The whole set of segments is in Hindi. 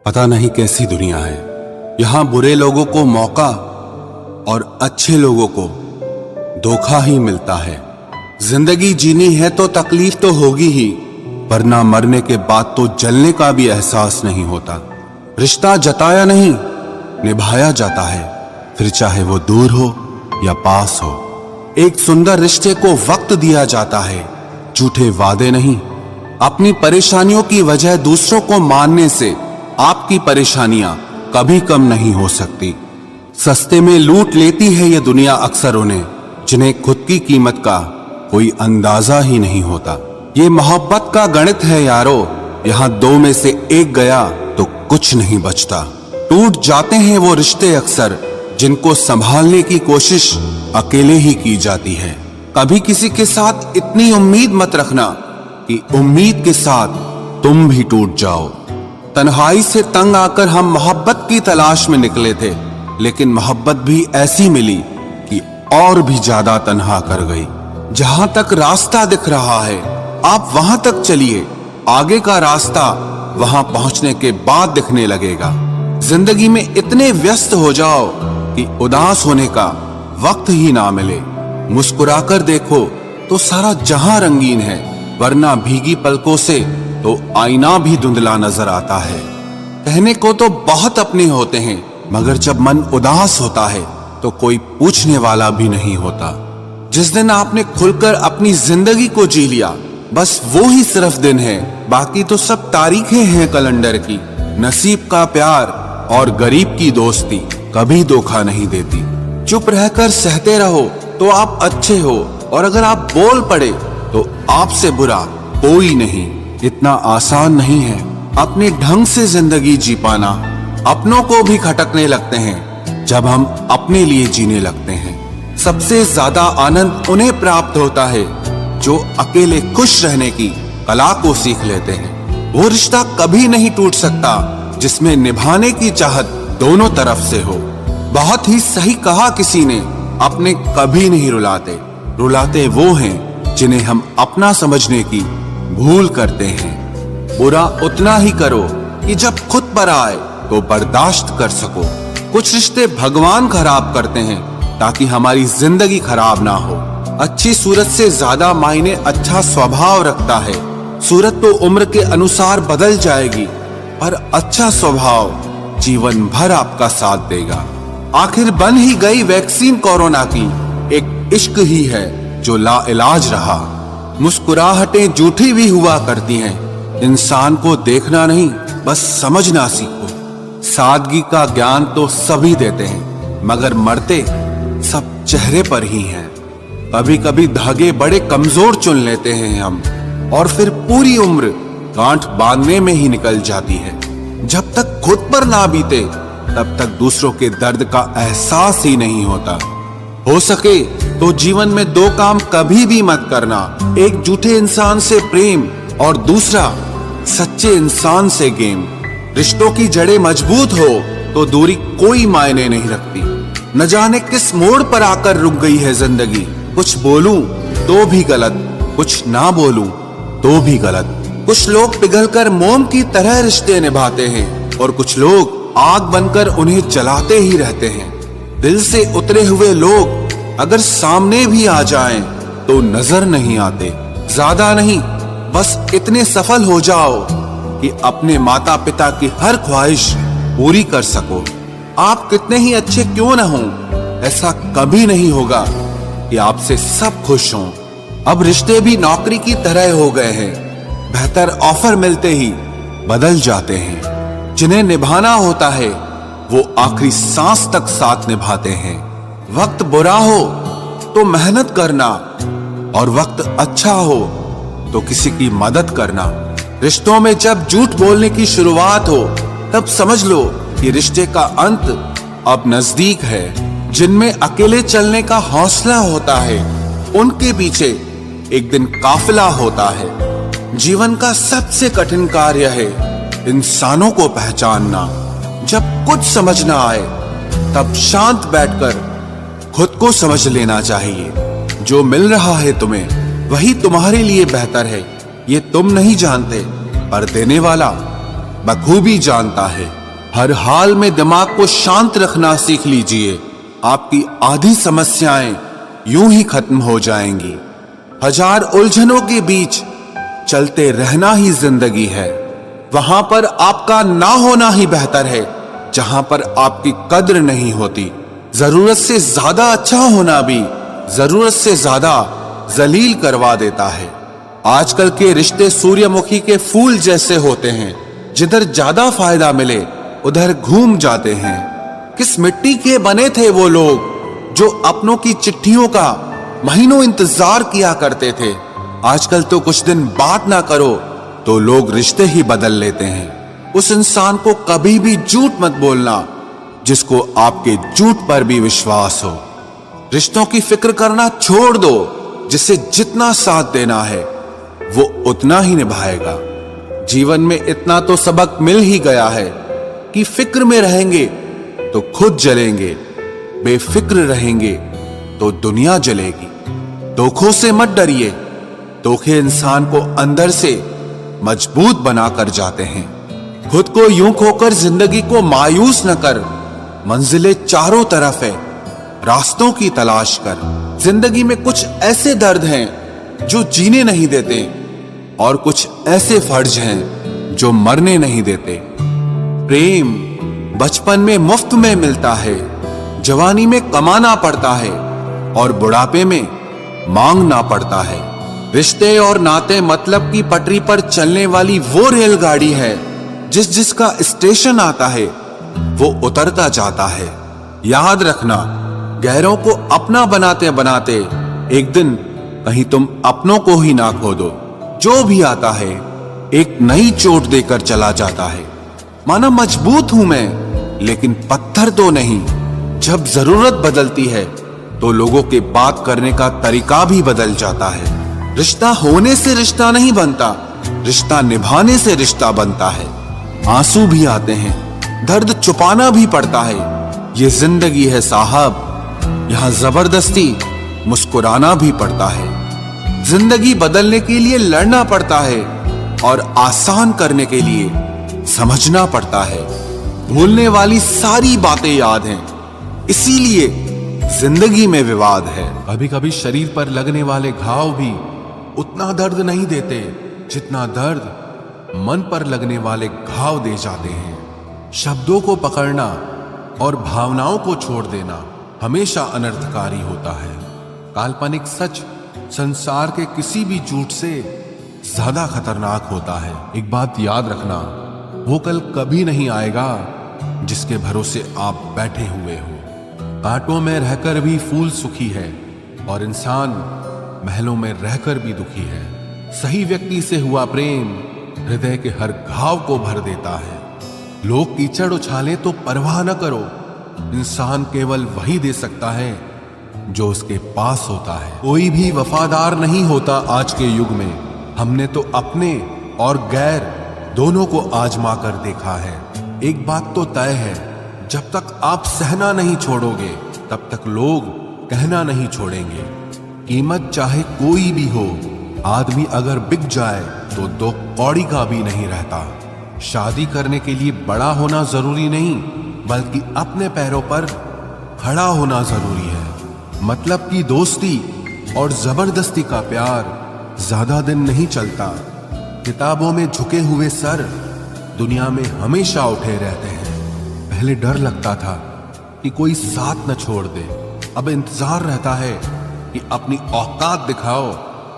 पता नहीं कैसी दुनिया है। यहाँ बुरे लोगों को मौका और अच्छे लोगों को धोखा ही मिलता है। जिंदगी जीनी है तो तकलीफ तो होगी ही, वरना मरने के बाद तो जलने का भी एहसास नहीं होता। रिश्ता जताया नहीं, निभाया जाता है, फिर चाहे वो दूर हो या पास हो। एक सुंदर रिश्ते को वक्त दिया जाता है, झूठे वादे नहीं। अपनी परेशानियों की वजह दूसरों को मानने से आपकी परेशानियां कभी कम नहीं हो सकती। सस्ते में लूट लेती है ये दुनिया अक्सर उन्हें, जिन्हें खुद की कीमत का कोई अंदाजा ही नहीं होता। ये मोहब्बत का गणित है यारो, यहाँ दो में से एक गया तो कुछ नहीं बचता। टूट जाते हैं वो रिश्ते अक्सर, जिनको संभालने की कोशिश अकेले ही की जाती है। कभी किसी के साथ इतनी उम्मीद मत रखना कि उम्मीद के साथ तुम भी टूट जाओ। तन्हाई से तंग आकर हम मोहब्बत की तलाश में निकले थे, लेकिन मोहब्बत भी ऐसी मिली कि और भी ज्यादा तन्हा कर गई। जहां तक रास्ता दिख रहा है आप वहां तक चलिए, आगे का रास्ता वहां पहुंचने के बाद दिखने लगेगा। जिंदगी में इतने व्यस्त हो जाओ कि उदास होने का वक्त ही ना मिले। मुस्कुराकर देखो तो सारा जहां रंगीन है, वरना भीगी पलकों से तो आईना भी धुंधला नजर आता है। कहने को तो बहुत अपने होते हैं, मगर जब मन उदास होता है तो कोई पूछने वाला भी नहीं होता। जिस दिन आपने खुलकर अपनी जिंदगी को जी लिया, बस वो ही सिर्फ दिन है, बाकी तो सब तारीखें हैं कैलेंडर की। नसीब का प्यार और गरीब की दोस्ती कभी धोखा नहीं देती। चुप रहकर सहते रहो तो आप अच्छे हो, और अगर आप बोल पड़े तो आपसे बुरा कोई नहीं। इतना आसान नहीं है अपने ढंग से जिंदगी जी पाना। अपनों को भी खटकने लगते हैं जब हम अपने लिए जीने लगते हैं। सबसे ज्यादा आनंद उन्हें प्राप्त होता है जो अकेले खुश रहने की कला को सीख लेते हैं। वो रिश्ता कभी नहीं टूट सकता जिसमें निभाने की चाहत दोनों तरफ से हो। बहुत ही सही कहा किसी ने, अपने कभी नहीं रुलाते, रुलाते वो हैं जिन्हें हम अपना समझने की भूल करते हैं। बुरा उतना ही करो कि जब खुद पर आए तो बर्दाश्त कर सको। कुछ रिश्ते भगवान खराब करते हैं ताकि हमारी जिंदगी खराब ना हो। अच्छी सूरत से ज्यादा मायने अच्छा स्वभाव रखता है। सूरत तो उम्र के अनुसार बदल जाएगी, पर अच्छा स्वभाव जीवन भर आपका साथ देगा। आखिर बन ही गई वैक्सीन कोरोना की, एक इश्क ही है जो लाइलाज रहा। मुस्कुराहटें झूठी भी हुआ करती हैं, इंसान को देखना नहीं बस समझना सीखो। सादगी का ज्ञान तो सभी देते हैं, मगर मरते सब चेहरे पर ही हैं। कभी कभी धागे बड़े कमजोर चुन लेते हैं हम, और फिर पूरी उम्र गांठ बांधने में ही निकल जाती है। जब तक खुद पर ना बीते तब तक दूसरों के दर्द का एहसास ही नहीं होता। हो सके तो जीवन में दो काम कभी भी मत करना, एक झूठे इंसान से प्रेम और दूसरा सच्चे इंसान से गेम। रिश्तों की जड़ें मजबूत हो तो दूरी कोई मायने नहीं रखती। न जाने किस मोड़ पर आकर रुक गई है जिंदगी। कुछ बोलूं तो भी गलत, कुछ ना बोलूं तो भी गलत। कुछ लोग पिघलकर मोम की तरह रिश्ते निभाते हैं, और कुछ लोग आग बनकर उन्हें जलाते ही रहते हैं। दिल से उतरे हुए लोग अगर सामने भी आ जाएं तो नजर नहीं आते। ज्यादा नहीं, बस इतने सफल हो जाओ कि अपने माता पिता की हर ख्वाहिश पूरी कर सको। आप कितने ही अच्छे क्यों न हों, ऐसा कभी नहीं होगा कि आपसे सब खुश हों। अब रिश्ते भी नौकरी की तरह हो गए हैं, बेहतर ऑफर मिलते ही बदल जाते हैं। जिन्हें निभाना होता है वो आखिरी सांस तक साथ निभाते हैं। वक्त बुरा हो तो मेहनत करना, और वक्त अच्छा हो तो किसी की मदद करना। रिश्तों में जब झूठ बोलने की शुरुआत हो तब समझ लो कि रिश्ते का अंत अब नजदीक है। जिनमें अकेले चलने का हौसला होता है उनके पीछे एक दिन काफिला होता है। जीवन का सबसे कठिन कार्य है इंसानों को पहचानना। जब कुछ समझ ना आए तब शांत बैठकर खुद को समझ लेना चाहिए। जो मिल रहा है तुम्हें वही तुम्हारे लिए बेहतर है, ये तुम नहीं जानते, पर देने वाला बखूबी जानता है। हर हाल में दिमाग को शांत रखना सीख लीजिए। आपकी आधी समस्याएं यूं ही खत्म हो जाएंगी। हजार उलझनों के बीच चलते रहना ही जिंदगी है। वहां पर आपका ना होना ही बेहतर है जहां पर आपकी कद्र नहीं होती। जरूरत से ज्यादा अच्छा होना भी जरूरत से ज्यादा जलील करवा देता है। आजकल के रिश्ते सूर्यमुखी के फूल जैसे होते हैं, जिधर ज्यादा फायदा मिले उधर घूम जाते हैं। किस मिट्टी के बने थे वो लोग जो अपनों की चिट्ठियों का महीनों इंतजार किया करते थे। आजकल तो कुछ दिन बात ना करो तो लोग रिश्ते ही बदल लेते हैं। उस इंसान को कभी भी झूठ मत बोलना जिसको आपके झूठ पर भी विश्वास हो। रिश्तों की फिक्र करना छोड़ दो। जिसे जितना साथ देना है वो उतना ही निभाएगा। जीवन में इतना तो सबक मिल ही गया है कि फिक्र में रहेंगे तो खुद जलेंगे, बेफिक्र रहेंगे तो दुनिया जलेगी। धोखों से मत डरिए। धोखे इंसान को अंदर से मजबूत बनाकर जाते हैं। खुद को यूं खोकर जिंदगी को मायूस न कर। मंजिलें चारों तरफ है, रास्तों की तलाश कर। जिंदगी में कुछ ऐसे दर्द हैं जो जीने नहीं देते और कुछ ऐसे फर्ज हैं जो मरने नहीं देते। प्रेम बचपन में मुफ्त में मिलता है, जवानी में कमाना पड़ता है और बुढ़ापे में मांगना पड़ता है। रिश्ते और नाते मतलब की पटरी पर चलने वाली वो रेलगाड़ी है जिसका स्टेशन आता है वो उतरता जाता है। याद रखना, गैरों को अपना बनाते बनाते एक दिन कहीं तुम अपनों को ही ना खो दो। जो भी आता है एक नई चोट देकर चला जाता है। माना मजबूत हूं मैं लेकिन पत्थर तो नहीं। जब जरूरत बदलती है तो लोगों के बात करने का तरीका भी बदल जाता है। रिश्ता होने से रिश्ता नहीं बनता, रिश्ता निभाने से रिश्ता बनता है। आंसू भी आते हैं, दर्द छुपाना भी पड़ता है। ये जिंदगी है साहब, यहाँ जबरदस्ती मुस्कुराना भी पड़ता है। जिंदगी बदलने के लिए लड़ना पड़ता है और आसान करने के लिए समझना पड़ता है। भूलने वाली सारी बातें याद हैं, इसीलिए जिंदगी में विवाद है। कभी कभी शरीर पर लगने वाले घाव भी उतना दर्द नहीं देते जितना दर्द मन पर लगने वाले घाव दे जाते हैं। शब्दों को पकड़ना और भावनाओं को छोड़ देना हमेशा अनर्थकारी होता है। काल्पनिक सच संसार के किसी भी झूठ से ज्यादा खतरनाक होता है। एक बात याद रखना, वो कल कभी नहीं आएगा जिसके भरोसे आप बैठे हुए हो। कांटों में रहकर भी फूल सुखी है और इंसान महलों में रहकर भी दुखी है। सही व्यक्ति से हुआ प्रेम हृदय के हर घाव को भर देता है। लोग कीचड़ उछाले तो परवाह न करो। इंसान केवल वही दे सकता है जो उसके पास होता है। कोई भी वफादार नहीं होता आज के युग में। हमने तो अपने और गैर दोनों को आजमा कर देखा है। एक बात तो तय है, जब तक आप सहना नहीं छोड़ोगे तब तक लोग कहना नहीं छोड़ेंगे। कीमत चाहे कोई भी हो, आदमी अगर बिक जाए तो दो कौड़ी का भी नहीं रहता। शादी करने के लिए बड़ा होना जरूरी नहीं, बल्कि अपने पैरों पर खड़ा होना जरूरी है। मतलब की दोस्ती और जबरदस्ती का प्यार ज्यादा दिन नहीं चलता। किताबों में झुके हुए सर दुनिया में हमेशा उठे रहते हैं। पहले डर लगता था कि कोई साथ न छोड़ दे, अब इंतजार रहता है कि अपनी औकात दिखाओ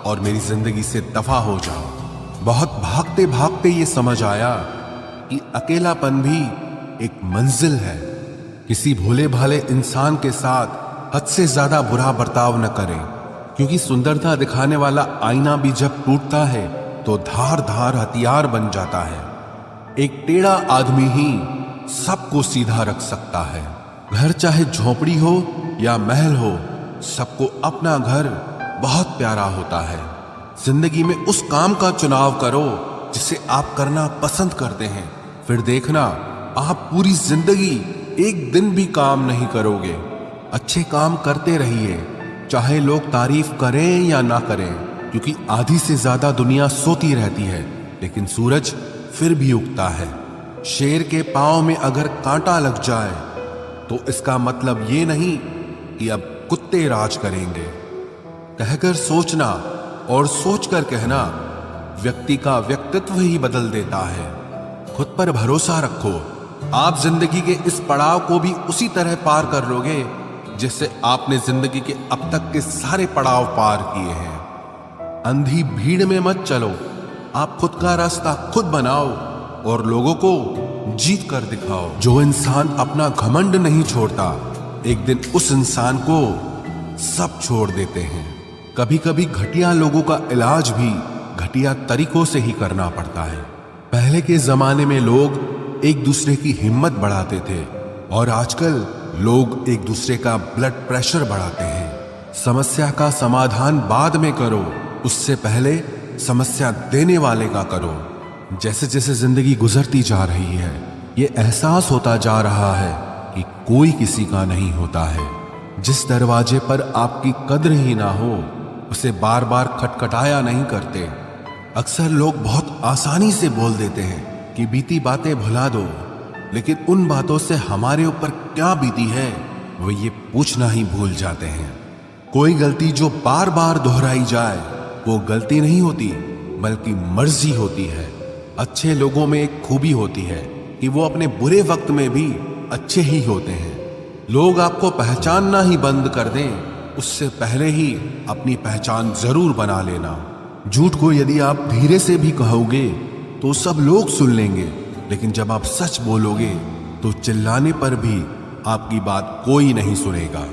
और मेरी जिंदगी से दफा हो जाओ। बहुत भागते भागते ये समझ आया कि अकेलापन भी एक मंजिल है। किसी भोले भाले इंसान के साथ हद से ज्यादा बुरा बर्ताव न करें, क्योंकि सुंदरता दिखाने वाला आईना भी जब टूटता है तो धार धार हथियार बन जाता है। एक टेढ़ा आदमी ही सबको सीधा रख सकता है। घर चाहे झोपड़ी हो या महल हो, सबको अपना घर बहुत प्यारा होता है। जिंदगी में उस काम का चुनाव करो जिसे आप करना पसंद करते हैं, फिर देखना आप पूरी जिंदगी एक दिन भी काम नहीं करोगे। अच्छे काम करते रहिए, चाहे लोग तारीफ करें या ना करें, क्योंकि आधी से ज्यादा दुनिया सोती रहती है लेकिन सूरज फिर भी उगता है। शेर के पांव में अगर कांटा लग जाए तो इसका मतलब ये नहीं कि अब कुत्ते राज करेंगे। कहकर सोचना और सोचकर कहना व्यक्ति का व्यक्तित्व ही बदल देता है। खुद पर भरोसा रखो, आप जिंदगी के इस पड़ाव को भी उसी तरह पार कर लोगे जिससे आपने जिंदगी के अब तक के सारे पड़ाव पार किए हैं। अंधी भीड़ में मत चलो, आप खुद का रास्ता खुद बनाओ और लोगों को जीत कर दिखाओ। जो इंसान अपना घमंड नहीं छोड़ता, एक दिन उस इंसान को सब छोड़ देते हैं। कभी कभी घटिया लोगों का इलाज भी घटिया तरीकों से ही करना पड़ता है। पहले के जमाने में लोग एक दूसरे की हिम्मत बढ़ाते थे और आजकल लोग एक दूसरे का ब्लड प्रेशर बढ़ाते हैं। समस्या का समाधान बाद में करो, उससे पहले समस्या देने वाले का करो। जैसे जैसे जिंदगी गुजरती जा रही है, ये एहसास होता जा रहा है कि कोई किसी का नहीं होता है। जिस दरवाजे पर आपकी कद्र ही ना हो, उसे बार बार खटखटाया नहीं करते। अक्सर लोग बहुत आसानी से बोल देते हैं कि बीती बातें भुला दो, लेकिन उन बातों से हमारे ऊपर क्या बीती है वो ये पूछना ही भूल जाते हैं। कोई गलती जो बार बार दोहराई जाए वो गलती नहीं होती, बल्कि मर्जी होती है। अच्छे लोगों में एक खूबी होती है कि वो अपने बुरे वक्त में भी अच्छे ही होते हैं। लोग आपको पहचानना ही बंद कर दें, उससे पहले ही अपनी पहचान जरूर बना लेना। झूठ को यदि आप धीरे से भी कहोगे तो सब लोग सुन लेंगे, लेकिन जब आप सच बोलोगे तो चिल्लाने पर भी आपकी बात कोई नहीं सुनेगा।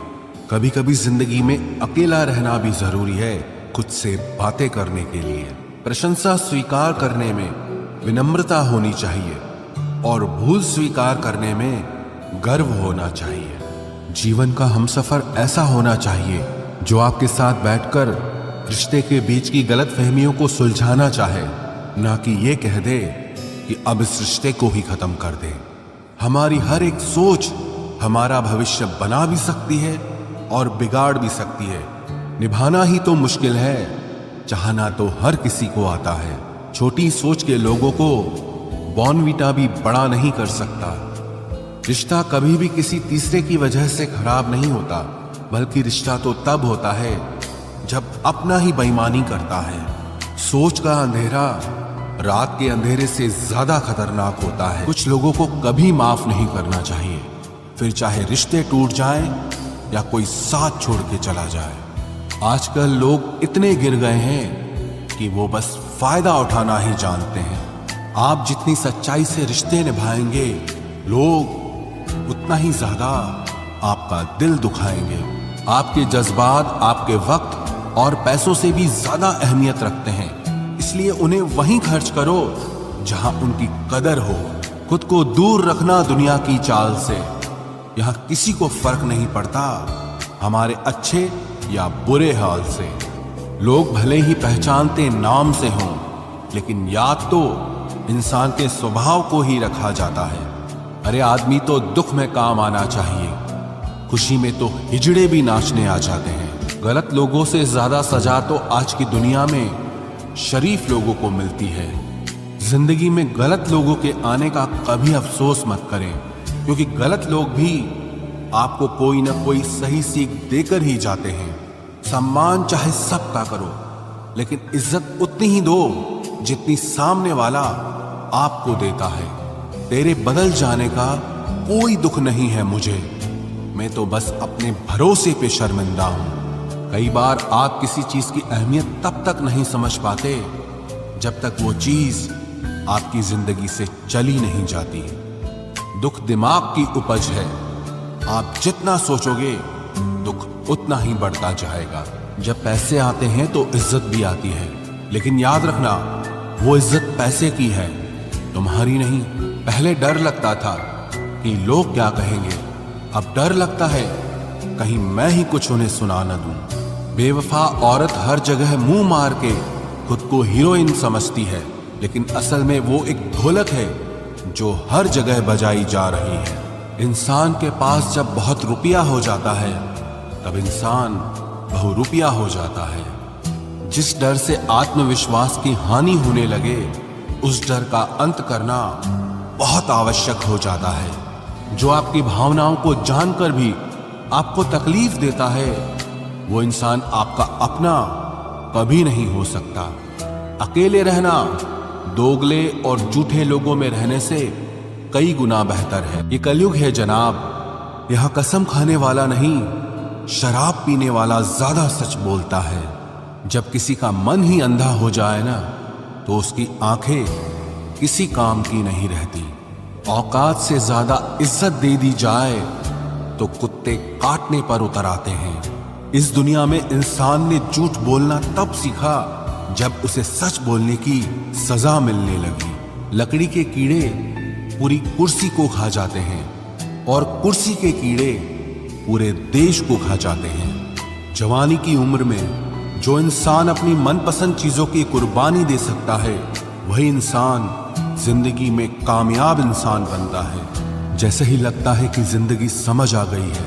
कभी कभी जिंदगी में अकेला रहना भी जरूरी है, खुद से बातें करने के लिए। प्रशंसा स्वीकार करने में विनम्रता होनी चाहिए और भूल स्वीकार करने में गर्व होना चाहिए। जीवन का हमसफर ऐसा होना चाहिए जो आपके साथ बैठकर रिश्ते के बीच की गलतफहमियों को सुलझाना चाहे, ना कि ये कह दे कि अब इस रिश्ते को ही खत्म कर दे। हमारी हर एक सोच हमारा भविष्य बना भी सकती है और बिगाड़ भी सकती है। निभाना ही तो मुश्किल है, चाहना तो हर किसी को आता है। छोटी सोच के लोगों को बॉर्नवीटा भी बड़ा नहीं कर सकता। रिश्ता कभी भी किसी तीसरे की वजह से खराब नहीं होता, बल्कि रिश्ता तो तब होता है जब अपना ही बेईमानी करता है। सोच का अंधेरा रात के अंधेरे से ज्यादा खतरनाक होता है। कुछ लोगों को कभी माफ नहीं करना चाहिए, फिर चाहे रिश्ते टूट जाएं या कोई साथ छोड़ के चला जाए। आजकल लोग इतने गिर गए हैं कि वो बस फायदा उठाना ही जानते हैं। आप जितनी सच्चाई से रिश्ते निभाएंगे, लोग उतना ही ज्यादा आपका दिल दुखाएंगे। आपके जज्बात आपके वक्त और पैसों से भी ज्यादा अहमियत रखते हैं, इसलिए उन्हें वहीं खर्च करो जहां उनकी कदर हो। खुद को दूर रखना दुनिया की चाल से। यहां किसी को फर्क नहीं पड़ता हमारे अच्छे या बुरे हाल से। लोग भले ही पहचानते नाम से हों, लेकिन याद तो इंसान के स्वभाव को ही रखा जाता है। अरे आदमी तो दुख में काम आना चाहिए, खुशी में तो हिजड़े भी नाचने आ जाते हैं। गलत लोगों से ज्यादा सजा तो आज की दुनिया में शरीफ लोगों को मिलती है। जिंदगी में गलत लोगों के आने का कभी अफसोस मत करें, क्योंकि गलत लोग भी आपको कोई ना कोई सही सीख देकर ही जाते हैं। सम्मान चाहे सबका करो, लेकिन इज्जत उतनी ही दो जितनी सामने वाला आपको देता है। तेरे बदल जाने का कोई दुख नहीं है मुझे, मैं तो बस अपने भरोसे पे शर्मिंदा हूं। कई बार आप किसी चीज की अहमियत तब तक नहीं समझ पाते जब तक वो चीज आपकी जिंदगी से चली नहीं जाती। दुख दिमाग की उपज है, आप जितना सोचोगे दुख उतना ही बढ़ता जाएगा। जब पैसे आते हैं तो इज्जत भी आती है, लेकिन याद रखना वो इज्जत पैसे की है, तुम्हारी नहीं। पहले डर लगता था कि लोग क्या कहेंगे, अब डर लगता है कहीं मैं ही कुछ उन्हें सुना न दूं। बेवफा औरत हर जगह मुंह मार के खुद को हीरोइन समझती है, लेकिन असल में वो एक ढोलक है जो हर जगह बजाई जा रही है। इंसान के पास जब बहुत रुपया हो जाता है तब इंसान बहुरुपया हो जाता है। जिस डर से आत्मविश्वास की हानि होने लगे, उस डर का अंत करना बहुत आवश्यक हो जाता है। जो आपकी भावनाओं को जानकर भी आपको तकलीफ देता है, वो इंसान आपका अपना कभी नहीं हो सकता। अकेले रहना दोगले और झूठे लोगों में रहने से कई गुना बेहतर है। ये कलयुग है जनाब, यहां कसम खाने वाला नहीं, शराब पीने वाला ज्यादा सच बोलता है। जब किसी का मन ही अंधा हो जाए ना, तो उसकी आंखें किसी काम की नहीं रहती। औकात से ज्यादा इज्जत दे दी जाए तो कुत्ते काटने पर उतर आते हैं। इस दुनिया में इंसान ने झूठ बोलना तब सीखा जब उसे सच बोलने की सजा मिलने लगी। लकड़ी के कीड़े पूरी कुर्सी को खा जाते हैं और कुर्सी के कीड़े पूरे देश को खा जाते हैं। जवानी की उम्र में जो इंसान अपनी मनपसंद चीजों की कुर्बानी दे सकता है, वही इंसान जिंदगी में कामयाब इंसान बनता है। जैसे ही लगता है कि जिंदगी समझ आ गई है,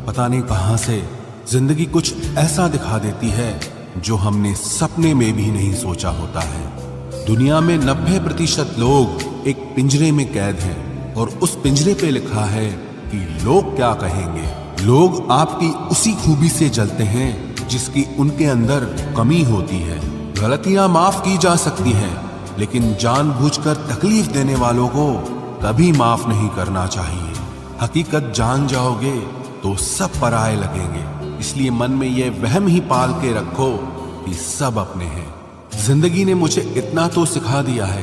पता नहीं कहां से जिंदगी कुछ ऐसा दिखा देती है जो हमने सपने में भी नहीं सोचा होता है। दुनिया में 90% लोग एक पिंजरे में कैद हैं और उस पिंजरे पे लिखा है कि लोग क्या कहेंगे। लोग आपकी उसी खूबी से जलते हैं जिसकी उनके अंदर कमी होती है। गलतियां माफ की जा सकती हैं, लेकिन जानबूझकर तकलीफ देने वालों को कभी माफ नहीं करना चाहिए। हकीकत जान जाओगे तो सब पराये लगेंगे, इसलिए मन में यह वहम ही पाल के रखो कि सब अपने हैं। जिंदगी ने मुझे इतना तो सिखा दिया है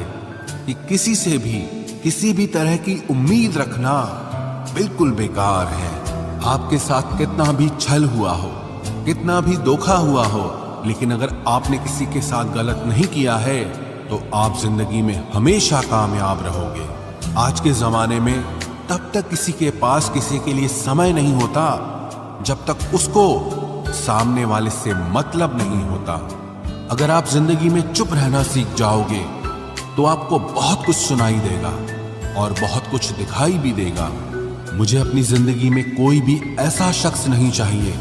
कि किसी से भी किसी भी तरह की उम्मीद रखना बिल्कुल बेकार है। आपके साथ कितना भी छल हुआ हो, कितना भी धोखा हुआ हो, लेकिन अगर आपने किसी के साथ गलत नहीं किया है तो आप जिंदगी में हमेशा कामयाब रहोगे। आज के जमाने में तब तक किसी के पास किसी के लिए समय नहीं होता जब तक उसको सामने वाले से मतलब नहीं होता। अगर आप जिंदगी में चुप रहना सीख जाओगे तो आपको बहुत कुछ सुनाई देगा और बहुत कुछ दिखाई भी देगा। मुझे अपनी जिंदगी में कोई भी ऐसा शख्स नहीं चाहिए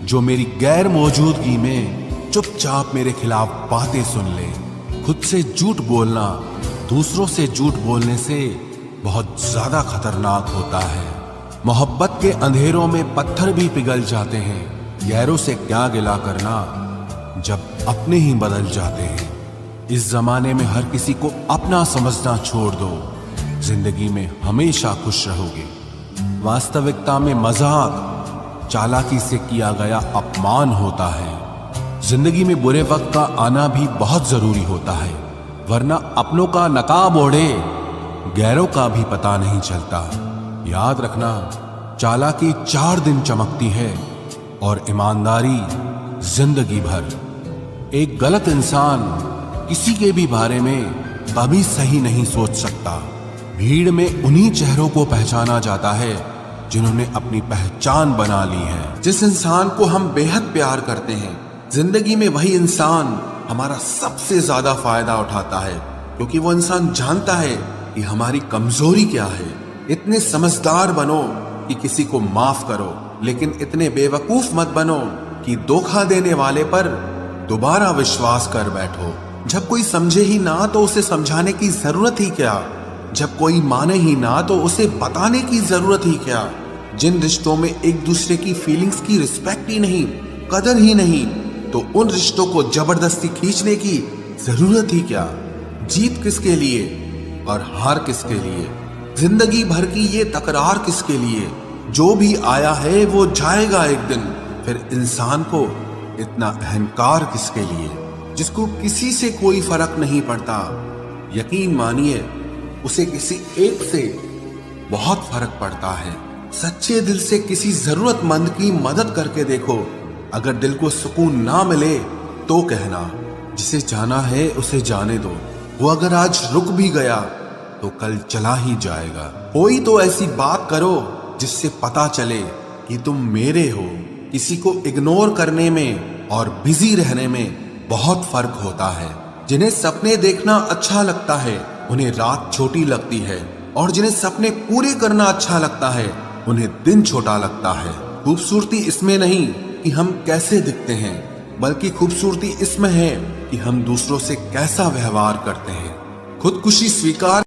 जो मेरी गैर मौजूदगी में चुपचाप मेरे खिलाफ बातें सुन ले। खुद से झूठ बोलना दूसरों से झूठ बोलने से बहुत ज्यादा खतरनाक होता है। मोहब्बत के अंधेरों में पत्थर भी पिघल जाते हैं। गैरों से क्या गिला करना जब अपने ही बदल जाते हैं। इस जमाने में हर किसी को अपना समझना छोड़ दो, जिंदगी में हमेशा खुश रहोगे। वास्तविकता में मजाक चालाकी से किया गया अपमान होता है। जिंदगी में बुरे वक्त का आना भी बहुत जरूरी होता है, वरना अपनों का नकाब ओढ़े गैरों का भी पता नहीं चलता। याद रखना, चालाकी 4 दिन चमकती है और ईमानदारी जिंदगी भर। एक गलत इंसान किसी के भी बारे में कभी सही नहीं सोच सकता। भीड़ में उन्हीं चेहरों को पहचाना जाता है जिन्होंने अपनी पहचान बना ली है। जिस इंसान को हम बेहद प्यार करते हैं, जिंदगी में वही इंसान हमारा सबसे ज्यादा फायदा उठाता है, क्योंकि वो इंसान जानता है कि हमारी कमजोरी क्या है। इतने समझदार बनो कि किसी को माफ करो, लेकिन इतने बेवकूफ मत बनो कि धोखा देने वाले पर दोबारा विश्वास कर बैठो। जब कोई समझे ही ना तो उसे समझाने की जरूरत ही क्या। जब कोई माने ही ना तो उसे बताने की जरूरत ही क्या। जिन रिश्तों में एक दूसरे की फीलिंग्स की रिस्पेक्ट ही नहीं, कदर ही नहीं, तो उन रिश्तों को जबरदस्ती खींचने की जरूरत ही क्या। जीत किसके लिए और हार किसके लिए, जिंदगी भर की ये तकरार किसके लिए। जो भी आया है वो जाएगा एक दिन। फिर इंसान को इतना अहंकार किसके लिए, जिसको किसी से कोई फर्क नहीं पड़ता। यकीन मानिए, उसे किसी एक से बहुत फर्क पड़ता है। सच्चे दिल से किसी जरूरतमंद की मदद करके देखो। अगर दिल को सुकून ना मिले तो कहना, जिसे जाना है उसे जाने दो। वो अगर आज रुक भी गया तो कल चला ही जाएगा। कोई तो ऐसी बात करो जिससे पता चले कि तुम मेरे हो। किसी को इग्नोर करने में और बिजी रहने में बहुत फर्क होता है। जिन्हें सपने देखना अच्छा लगता है उन्हें रात छोटी लगती है, और जिन्हें सपने पूरे करना अच्छा लगता है उन्हें दिन छोटा लगता है। खूबसूरती इसमें नहीं कि हम कैसे दिखते हैं, बल्कि खूबसूरती इसमें है कि हम दूसरों से कैसा व्यवहार करते हैं। खुदकुशी स्वीकार